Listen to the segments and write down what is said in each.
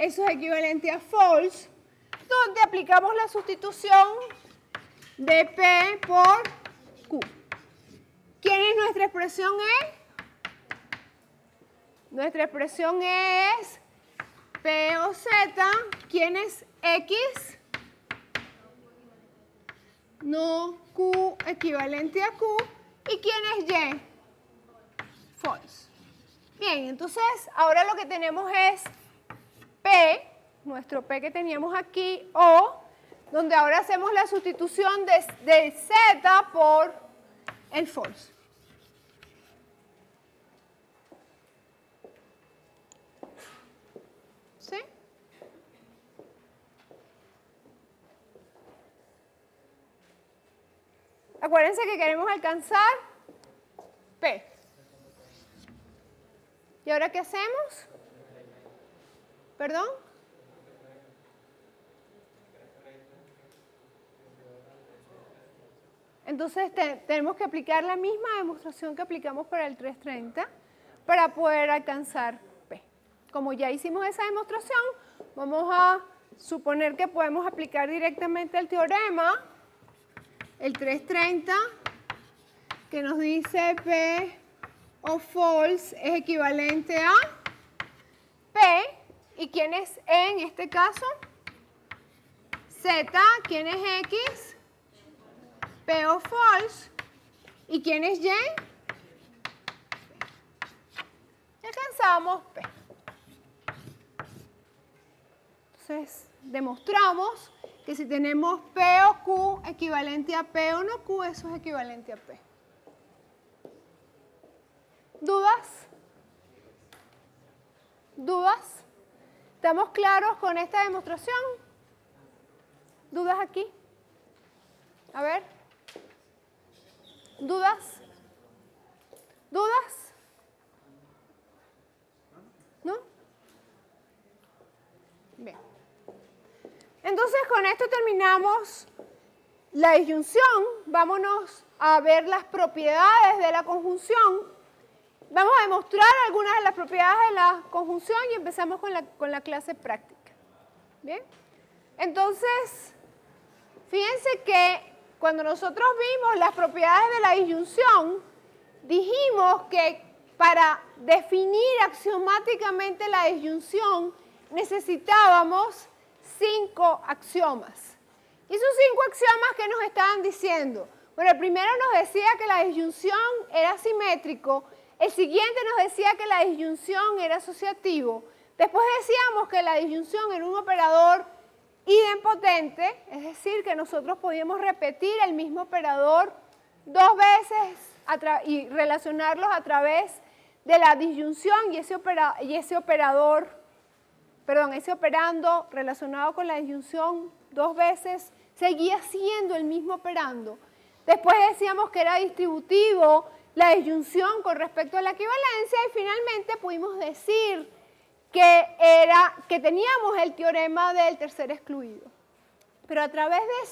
eso es equivalente a false, donde aplicamos la sustitución de P por Q. ¿Quién es nuestra expresión E? Nuestra expresión E es P o Z. ¿Quién es X? No Q equivalente a Q. ¿Y quién es Y? False. Bien, entonces ahora lo que tenemos es P, nuestro P que teníamos aquí, o donde ahora hacemos la sustitución de Z por el false. ¿Sí? Acuérdense que queremos alcanzar P. ¿Y ahora qué hacemos? ¿Perdón? Entonces tenemos que aplicar la misma demostración que aplicamos para el 330 para poder alcanzar P. Como ya hicimos esa demostración, vamos a suponer que podemos aplicar directamente el teorema, el 330, que nos dice P o false es equivalente a P. ¿Y quién es E en este caso? Z. ¿Quién es X? P o false. ¿Y quién es Y? Y alcanzamos P. Entonces, demostramos que si tenemos P o Q equivalente a P o no Q, eso es equivalente a P. ¿Dudas? ¿Dudas? ¿Estamos claros con esta demostración? ¿Dudas aquí? A ver. ¿Dudas? ¿Dudas? ¿No? Bien. Entonces, con esto terminamos la disyunción. Vámonos a ver las propiedades de la conjunción. Vamos a demostrar algunas de las propiedades de la conjunción y empezamos con la clase práctica. ¿Bien? Entonces, fíjense que cuando nosotros vimos las propiedades de la disyunción, dijimos que para definir axiomáticamente la disyunción necesitábamos 5 axiomas. ¿Y esos 5 axiomas qué nos estaban diciendo? Bueno, el primero nos decía que la disyunción era simétrico. El siguiente nos decía que la disyunción era asociativo. Después decíamos que la disyunción era un operador idempotente, es decir, que nosotros podíamos repetir el mismo operador 2 veces y relacionarlos a través de la disyunción y ese operando relacionado con la disyunción 2 veces seguía siendo el mismo operando. Después decíamos que era distributivo la disyunción con respecto a la equivalencia y finalmente pudimos decir que teníamos el teorema del tercer excluido. Pero a través de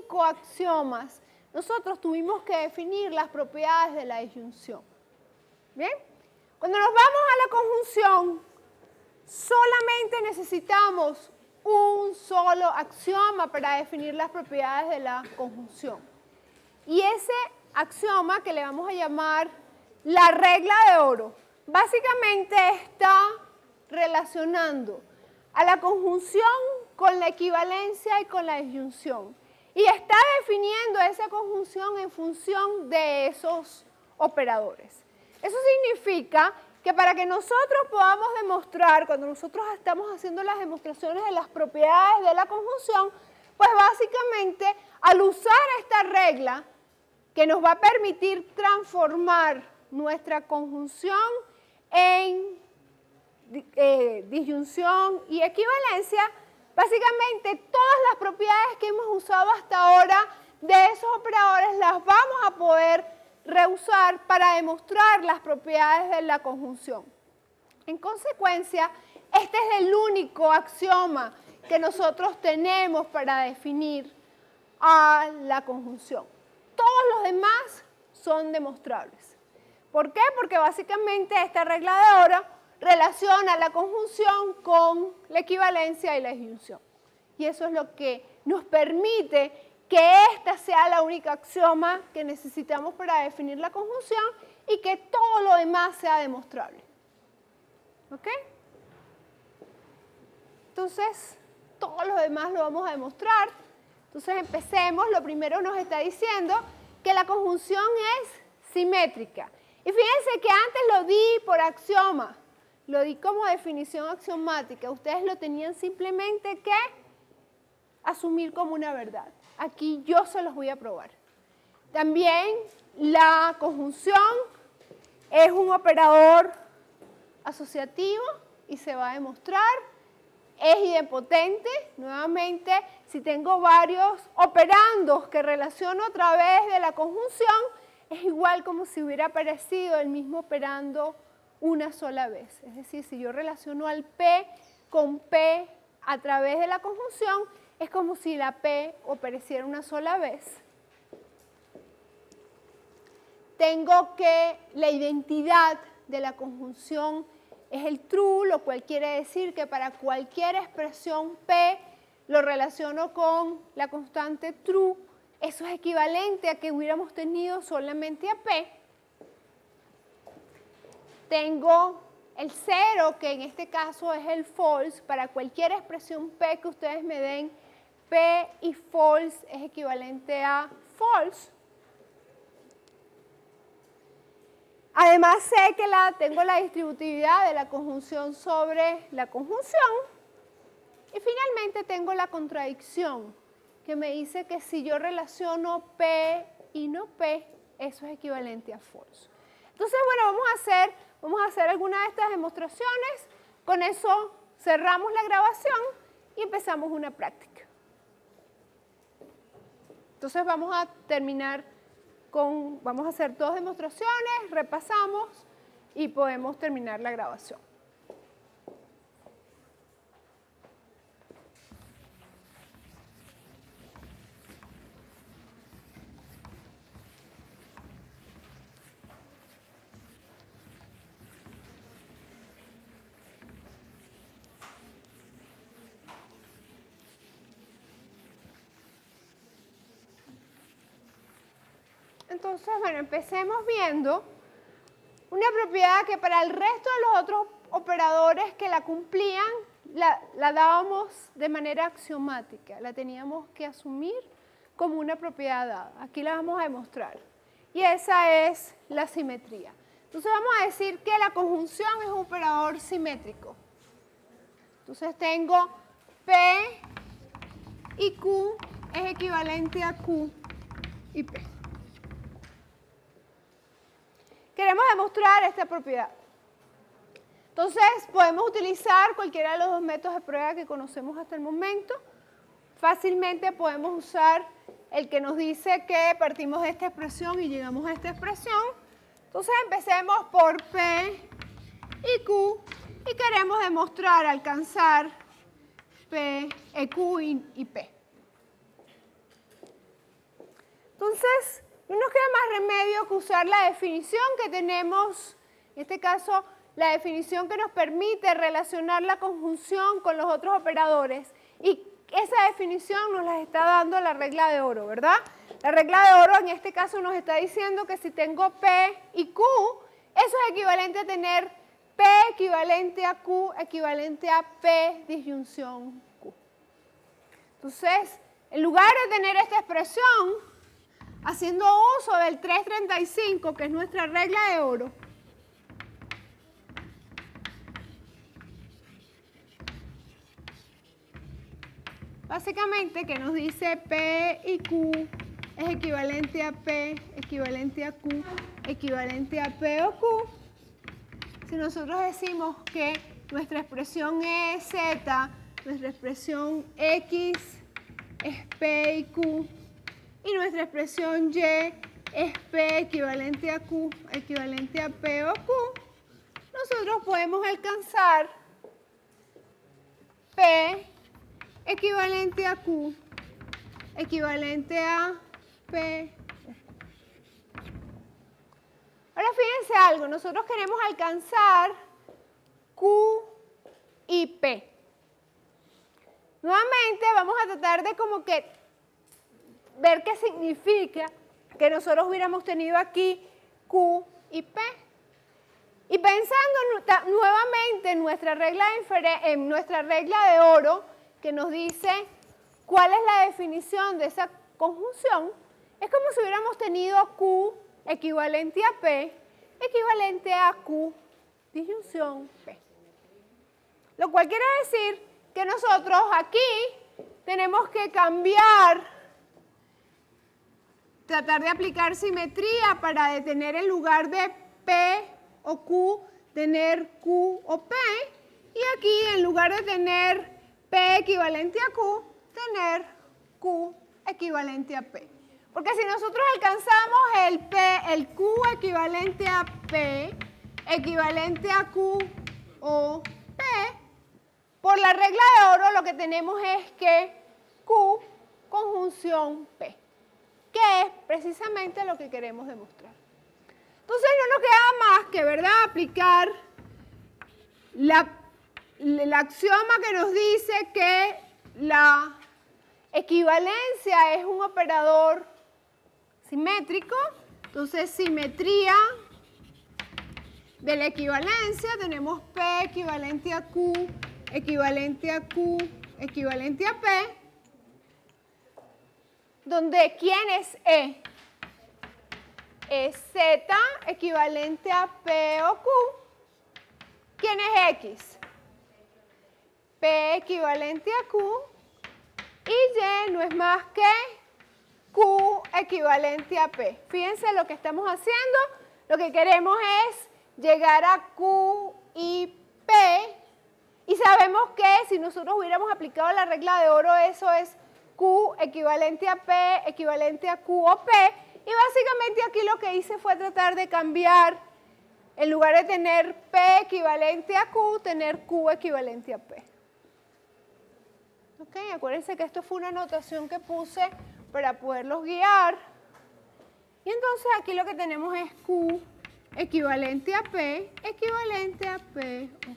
5 axiomas nosotros tuvimos que definir las propiedades de la disyunción. ¿Bien? Cuando nos vamos a la conjunción, solamente necesitamos un solo axioma para definir las propiedades de la conjunción. Y ese axioma que le vamos a llamar la regla de oro, básicamente está relacionando a la conjunción con la equivalencia y con la disyunción. Y está definiendo esa conjunción en función de esos operadores. Eso significa que para que nosotros podamos demostrar, cuando nosotros estamos haciendo las demostraciones de las propiedades de la conjunción, pues básicamente al usar esta regla que nos va a permitir transformar nuestra conjunción en disyunción y equivalencia, básicamente todas las propiedades que hemos usado hasta ahora de esos operadores las vamos a poder reusar para demostrar las propiedades de la conjunción. En consecuencia, este es el único axioma que nosotros tenemos para definir a la conjunción. Todos los demás son demostrables. ¿Por qué? Porque básicamente esta regla de oro relaciona la conjunción con la equivalencia y la disyunción. Y eso es lo que nos permite que esta sea la única axioma que necesitamos para definir la conjunción y que todo lo demás sea demostrable. ¿Ok? Entonces, todo lo demás lo vamos a demostrar. Entonces, empecemos. Lo primero nos está diciendo que la conjunción es simétrica. Y fíjense que antes lo di por axioma, lo di como definición axiomática. Ustedes lo tenían simplemente que asumir como una verdad. Aquí yo se los voy a probar. También la conjunción es un operador asociativo y se va a demostrar. Es idempotente. Nuevamente, si tengo varios operandos que relaciono a través de la conjunción, es igual como si hubiera aparecido el mismo operando una sola vez. Es decir, si yo relaciono al P con P a través de la conjunción, es como si la P apareciera una sola vez. Tengo que la identidad de la conjunción es el true, lo cual quiere decir que para cualquier expresión P lo relaciono con la constante true. Eso es equivalente a que hubiéramos tenido solamente a P. Tengo el 0, que en este caso es el false. Para cualquier expresión P que ustedes me den, P y false es equivalente a false. Además sé que tengo la distributividad de la conjunción sobre la conjunción. Y finalmente tengo la contradicción, que me dice que si yo relaciono P y no P, eso es equivalente a false. Entonces, bueno, vamos a hacer alguna de estas demostraciones. Con eso cerramos la grabación y empezamos una práctica. Entonces vamos a hacer 2 demostraciones, repasamos y podemos terminar la grabación. Entonces, bueno, empecemos viendo una propiedad que para el resto de los otros operadores que la cumplían, la dábamos de manera axiomática, la teníamos que asumir como una propiedad dada. Aquí la vamos a demostrar. Y esa es la simetría. Entonces vamos a decir que la conjunción es un operador simétrico. Entonces tengo P y Q es equivalente a Q y P. Queremos demostrar esta propiedad. Entonces, podemos utilizar cualquiera de los 2 métodos de prueba que conocemos hasta el momento. Fácilmente podemos usar el que nos dice que partimos de esta expresión y llegamos a esta expresión. Entonces, empecemos por P y Q y queremos demostrar, alcanzar P, Q y P. Entonces, no nos queda más remedio que usar la definición que tenemos, en este caso, la definición que nos permite relacionar la conjunción con los otros operadores. Y esa definición nos la está dando la regla de oro, ¿verdad? La regla de oro en este caso nos está diciendo que si tengo P y Q, eso es equivalente a tener P equivalente a Q equivalente a P disyunción Q. Entonces, en lugar de tener esta expresión, haciendo uso del 335, que es nuestra regla de oro, básicamente que nos dice P y Q es equivalente a P, equivalente a Q, equivalente a P o Q. Si nosotros decimos que nuestra expresión es Z, nuestra expresión X es P y Q, y nuestra expresión Y es P equivalente a Q, equivalente a P o Q, nosotros podemos alcanzar P equivalente a Q, equivalente a P. Ahora fíjense algo, nosotros queremos alcanzar Q y P. Nuevamente vamos a tratar de como que ver qué significa que nosotros hubiéramos tenido aquí Q y P. Y pensando nuevamente en nuestra regla de oro, que nos dice cuál es la definición de esa conjunción, es como si hubiéramos tenido Q equivalente a P, equivalente a Q disyunción P. Lo cual quiere decir que nosotros aquí tenemos que cambiar, tratar de aplicar simetría para detener en lugar de P o Q, tener Q o P, y aquí en lugar de tener P equivalente a Q, tener Q equivalente a P. Porque si nosotros alcanzamos el Q equivalente a P, equivalente a Q o P, por la regla de oro lo que tenemos es que Q conjunción P, que es precisamente lo que queremos demostrar. Entonces no nos queda más que, ¿verdad?, aplicar el axioma que nos dice que la equivalencia es un operador simétrico. Entonces, simetría de la equivalencia, tenemos P equivalente a Q, equivalente a Q, equivalente a P, donde ¿quién es E? Es Z equivalente a P o Q. ¿Quién es X? P equivalente a Q. Y Y no es más que Q equivalente a P. Fíjense lo que estamos haciendo. Lo que queremos es llegar a Q y P. Y sabemos que si nosotros hubiéramos aplicado la regla de oro, eso es Q equivalente a P, equivalente a Q o P. Y básicamente aquí lo que hice fue tratar de cambiar, en lugar de tener P equivalente a Q, tener Q equivalente a P. ¿Ok? Acuérdense que esto fue una anotación que puse para poderlos guiar. Y entonces aquí lo que tenemos es Q equivalente a P, equivalente a P o Q.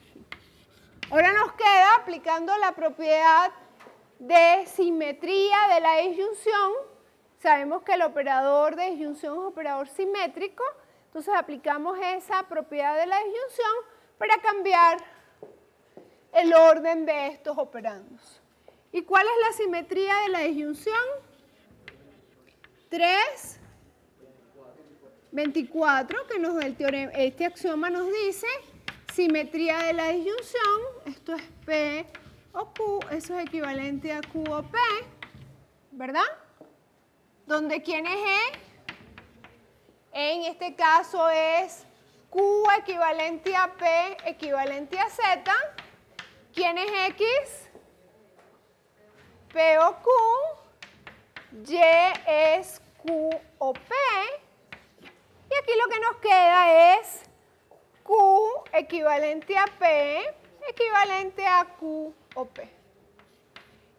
Ahora nos queda aplicando la propiedad de simetría de la disyunción. Sabemos que el operador de disyunción es un operador simétrico, entonces aplicamos esa propiedad de la disyunción para cambiar el orden de estos operandos. ¿Y cuál es la simetría de la disyunción? 3, 24, que este axioma nos dice simetría de la disyunción, esto es P o Q, eso es equivalente a Q o P, ¿verdad? Donde ¿quién es E? En este caso es Q equivalente a P, equivalente a Z. ¿Quién es X? P o Q. Y es Q o P. Y aquí lo que nos queda es Q equivalente a P, equivalente a Q o P.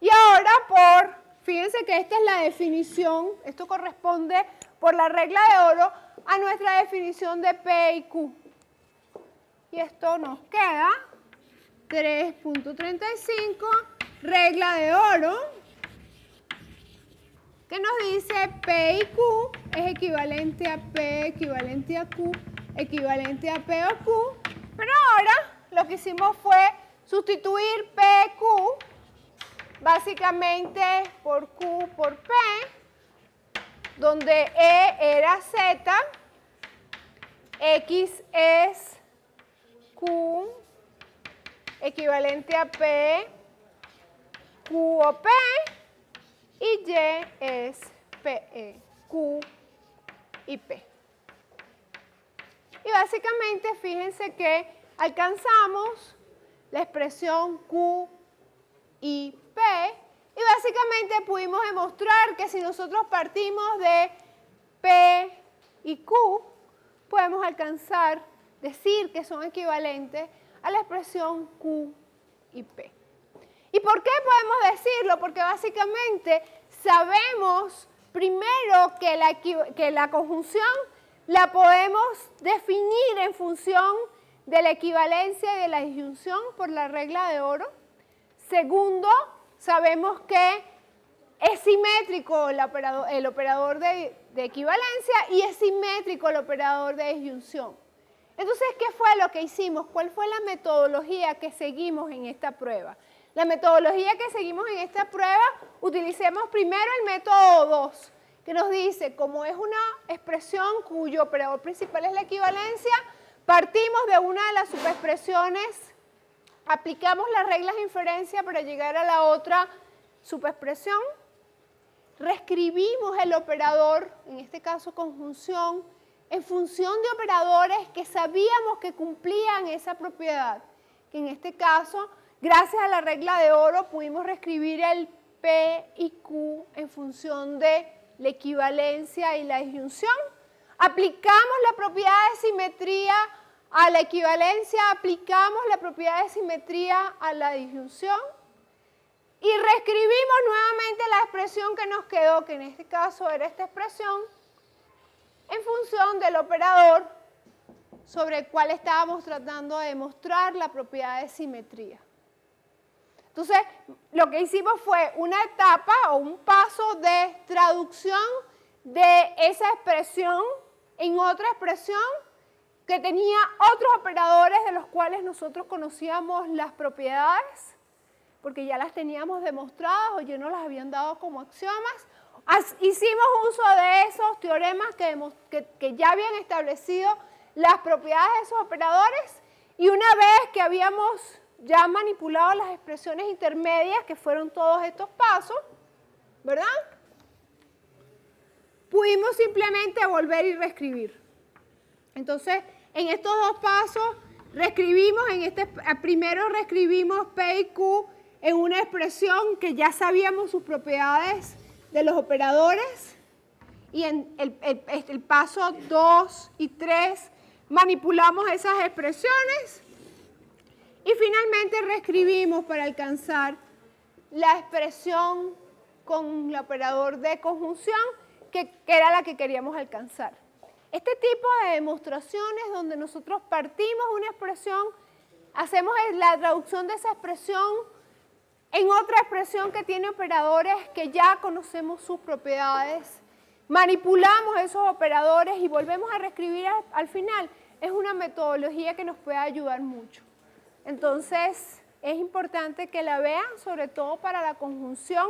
Y ahora fíjense que esta es la definición, esto corresponde por la regla de oro a nuestra definición de P y Q. Y esto nos queda 3.35, regla de oro, que nos dice P y Q es equivalente a P, equivalente a Q, equivalente a P o Q. Pero ahora lo que hicimos fue sustituir P, Q, básicamente por Q por P, donde E era Z, X es Q, equivalente a P, Q o P, y Y es PE, Q y P. Y básicamente fíjense que alcanzamos la expresión Q y P, y básicamente pudimos demostrar que si nosotros partimos de P y Q, podemos decir que son equivalentes a la expresión Q y P. ¿Y por qué podemos decirlo? Porque básicamente sabemos primero que la conjunción la podemos definir en función de la equivalencia y de la disyunción por la regla de oro. Segundo, sabemos que es simétrico el operador de equivalencia y es simétrico el operador de disyunción. Entonces, ¿qué fue lo que hicimos? ¿Cuál fue la metodología que seguimos en esta prueba? La metodología que seguimos en esta prueba, utilicemos primero el método 2, que nos dice, como es una expresión cuyo operador principal es la equivalencia, partimos de una de las subexpresiones, aplicamos las reglas de inferencia para llegar a la otra subexpresión, reescribimos el operador, en este caso conjunción, en función de operadores que sabíamos que cumplían esa propiedad, que en este caso, gracias a la regla de oro, pudimos reescribir el P y Q en función de la equivalencia y la disyunción. Aplicamos la propiedad de simetría a la equivalencia, aplicamos la propiedad de simetría a la disyunción y reescribimos nuevamente la expresión que nos quedó, que en este caso era esta expresión, en función del operador sobre el cual estábamos tratando de demostrar la propiedad de simetría. Entonces, lo que hicimos fue una etapa o un paso de traducción de esa expresión en otra expresión que tenía otros operadores de los cuales nosotros conocíamos las propiedades, porque ya las teníamos demostradas o ya nos las habían dado como axiomas. Hicimos uso de esos teoremas que ya habían establecido las propiedades de esos operadores y una vez que habíamos ya manipulado las expresiones intermedias, que fueron todos estos pasos, ¿verdad? Pudimos simplemente volver y reescribir. Entonces, en estos dos pasos, reescribimos, primero reescribimos P y Q en una expresión que ya sabíamos sus propiedades de los operadores y en el paso 2 y 3 manipulamos esas expresiones y finalmente reescribimos para alcanzar la expresión con el operador de conjunción que era la que queríamos alcanzar. Este tipo de demostraciones donde nosotros partimos una expresión, hacemos la traducción de esa expresión en otra expresión que tiene operadores que ya conocemos sus propiedades, manipulamos esos operadores y volvemos a reescribir al final, es una metodología que nos puede ayudar mucho. Entonces, es importante que la vean, sobre todo para la conjunción,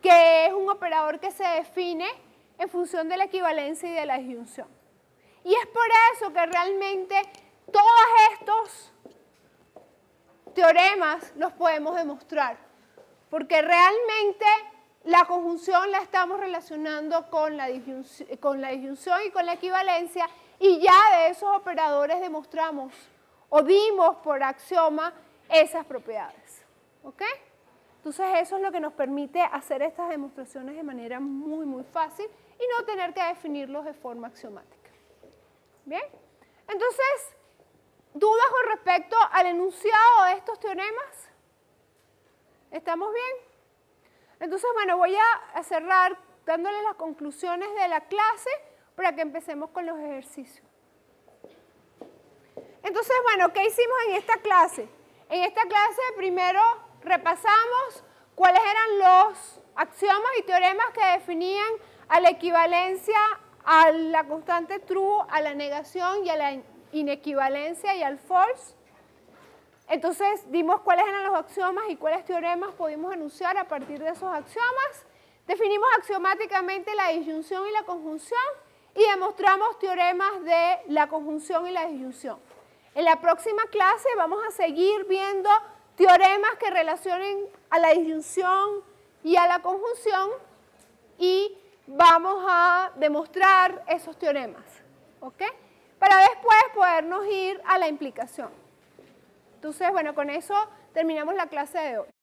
que es un operador que se define en función de la equivalencia y de la disyunción. Y es por eso que realmente todos estos teoremas los podemos demostrar, porque realmente la conjunción la estamos relacionando con la disyunción y con la equivalencia, y ya de esos operadores demostramos o dimos por axioma esas propiedades. ¿Ok? Entonces eso es lo que nos permite hacer estas demostraciones de manera muy, muy fácil y no tener que definirlos de forma axiomática. ¿Bien? Entonces, ¿dudas con respecto al enunciado de estos teoremas? ¿Estamos bien? Entonces, bueno, voy a cerrar dándoles las conclusiones de la clase para que empecemos con los ejercicios. Entonces, bueno, ¿qué hicimos en esta clase? En esta clase primero repasamos cuáles eran los axiomas y teoremas que definían a la equivalencia, a la constante true, a la negación y a la inequivalencia y al false. Entonces dimos cuáles eran los axiomas y cuáles teoremas pudimos enunciar a partir de esos axiomas. Definimos axiomáticamente la disyunción y la conjunción y demostramos teoremas de la conjunción y la disyunción. En la próxima clase vamos a seguir viendo teoremas que relacionen a la disyunción y a la conjunción y vamos a demostrar esos teoremas, ¿ok? Para después podernos ir a la implicación. Entonces, bueno, con eso terminamos la clase de hoy.